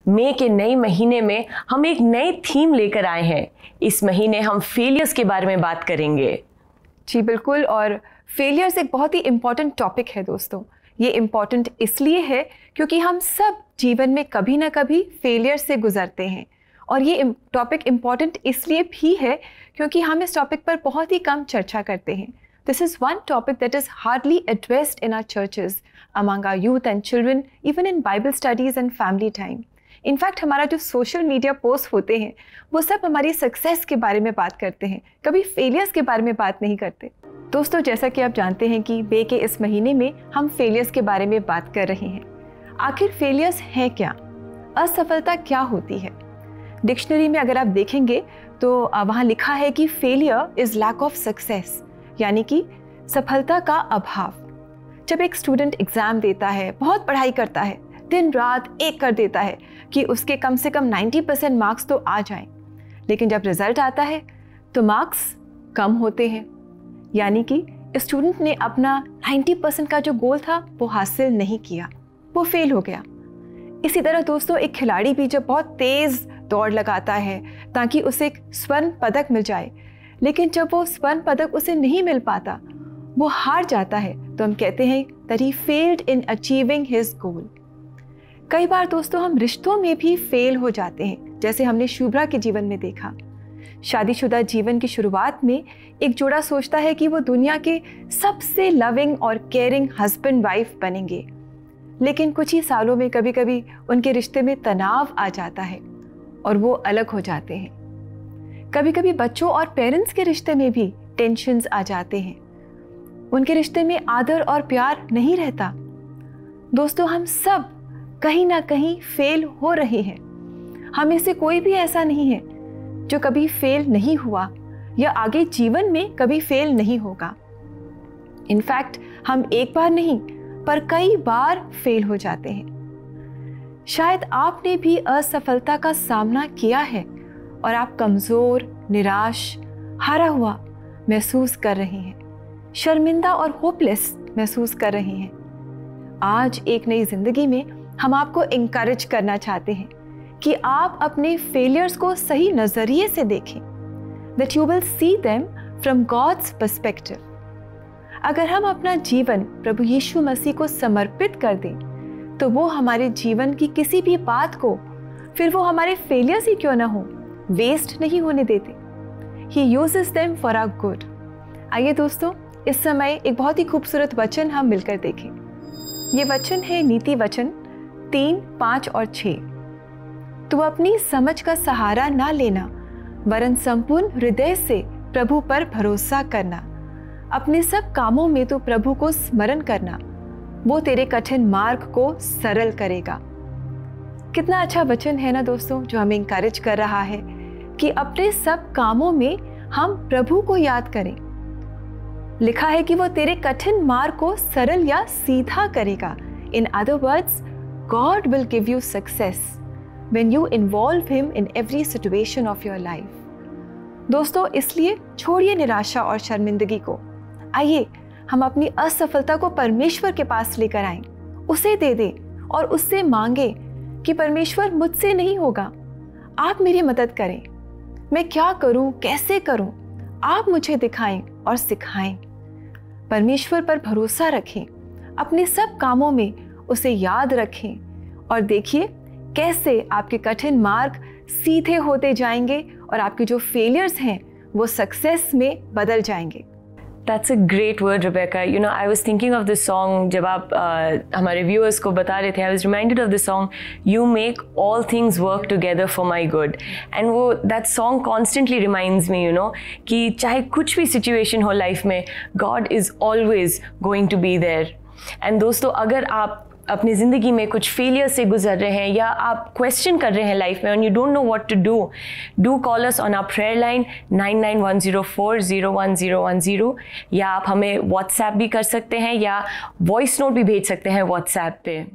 मई के नए महीने में हम एक नए थीम लेकर आए हैं। इस महीने हम फेलियर्स के बारे में बात करेंगे। जी बिल्कुल, और फेलियर्स एक बहुत ही इम्पॉर्टेंट टॉपिक है दोस्तों। ये इम्पॉर्टेंट इसलिए है क्योंकि हम सब जीवन में कभी ना कभी फेलियर से गुजरते हैं, और ये टॉपिक इम्पॉर्टेंट इसलिए भी है क्योंकि हम इस टॉपिक पर बहुत ही कम चर्चा करते हैं। This is one topic that is hardly addressed in our churches, among our youth and children, even in Bible studies and family time. In fact हमारा जो सोशल मीडिया पोस्ट होते हैं वो सब हमारी सक्सेस के बारे में बात करते हैं, कभी फेलियर्स के बारे में बात नहीं करते। दोस्तों, जैसा कि आप जानते हैं कि मई के इस महीने में हम फेलियर्स के बारे में बात कर रहे हैं। आखिर फेलियर्स हैं क्या? असफलता क्या होती है? डिक्शनरी में अगर आप देखेंगे तो वहाँ लिखा है कि failure is lack of success, यानी कि सफलता का अभाव। जब एक स्टूडेंट एग्ज़ाम देता है, बहुत पढ़ाई करता है, दिन रात एक कर देता है कि उसके कम से कम 90% मार्क्स तो आ जाएं, लेकिन जब रिजल्ट आता है तो मार्क्स कम होते हैं, यानी कि स्टूडेंट ने अपना 90% का जो गोल था वो हासिल नहीं किया, वो फेल हो गया। इसी तरह दोस्तों, एक खिलाड़ी भी जब बहुत तेज़ दौड़ लगाता है ताकि उसे एक स्वर्ण पदक मिल जाए, लेकिन जब वो स्वर्ण पदक उसे नहीं मिल पाता, वो हार जाता है, तो हम कहते हैं that he failed in achieving his goal. कई बार दोस्तों हम रिश्तों में भी फेल हो जाते हैं, जैसे हमने शुभ्रा के जीवन में देखा। शादीशुदा जीवन की शुरुआत में एक जोड़ा सोचता है कि वो दुनिया के सबसे लविंग और केयरिंग हस्बैंड वाइफ बनेंगे, लेकिन कुछ ही सालों में कभी कभी उनके रिश्ते में तनाव आ जाता है और वो अलग हो जाते हैं। कभी कभी बच्चों और पेरेंट्स के रिश्ते में भी टेंशन्स आ जाते हैं, उनके रिश्ते में आदर और प्यार नहीं रहता। दोस्तों, हम सब कहीं ना कहीं फेल हो रहे हैं। हम में से कोई भी ऐसा नहीं है जो कभी फेल नहीं हुआ या आगे जीवन में कभी फेल नहीं होगा। इनफैक्ट हम एक बार नहीं पर कई बार फेल हो जाते हैं। शायद आपने भी असफलता का सामना किया है और आप कमज़ोर, निराश, हारा हुआ महसूस कर रहे हैं, शर्मिंदा और होपलेस महसूस कर रहे हैं। आज एक नई जिंदगी में हम आपको इनकरेज करना चाहते हैं कि आप अपने फेलियर्स को सही नज़रिए से देखें, that you will see them from God's perspective. अगर हम अपना जीवन प्रभु यीशु मसीह को समर्पित कर दें तो वो हमारे जीवन की किसी भी बात को, फिर वो हमारे फेलियर्स ही क्यों ना हो, वेस्ट नहीं होने देते। He uses them for our good. आइए दोस्तों, इस समय एक बहुत ही खूबसूरत वचन हम मिलकर देखें। ये वचन है नीति वचन 3, 5 और 6। तू अपनी समझ का सहारा ना लेना, वरन संपूर्ण हृदय से प्रभु पर भरोसा करना। अपने सब कामों में तो प्रभु को स्मरण करना, वो तेरे कठिन मार्ग को सरल करेगा। कितना अच्छा वचन है ना दोस्तों, जो हमें इंकरेज कर रहा है कि अपने सब कामों में हम प्रभु को याद करें। लिखा है कि वो तेरे कठिन मार्ग को सरल या सीधा करेगा। In other words, God will give you success when you involve Him in every situation of your life. दोस्तों, इसलिए छोड़िए निराशा और शर्मिंदगी को। आइए हम अपनी असफलता को परमेश्वर के पास लेकर आएं, उसे दे दें और उससे मांगे कि परमेश्वर, मुझसे नहीं होगा, आप मेरी मदद करें। मैं क्या करूं, कैसे करूं, आप मुझे दिखाएं और सिखाएं। परमेश्वर पर भरोसा रखें, अपने सब कामों में उसे याद रखें और देखिए कैसे आपके कठिन मार्ग सीधे होते जाएंगे और आपके जो फेलियर्स हैं वो सक्सेस में बदल जाएंगे। That's a great word, Rebecca. You know, I was thinking of this song जब आप हमारे viewers को बता रहे थे, I was reminded of the song You make all things work together for my good. And वो that song constantly reminds me, you know, कि चाहे कुछ भी situation हो life में, God is always going to be there. And दोस्तों, अगर आप अपनी ज़िंदगी में कुछ फेलियर से गुजर रहे हैं या आप क्वेश्चन कर रहे हैं लाइफ में, and you don't know what to do call us on our prayer line 9910401010, या आप हमें व्हाट्सएप भी कर सकते हैं या वॉइस नोट भी भेज सकते हैं व्हाट्सएप पे।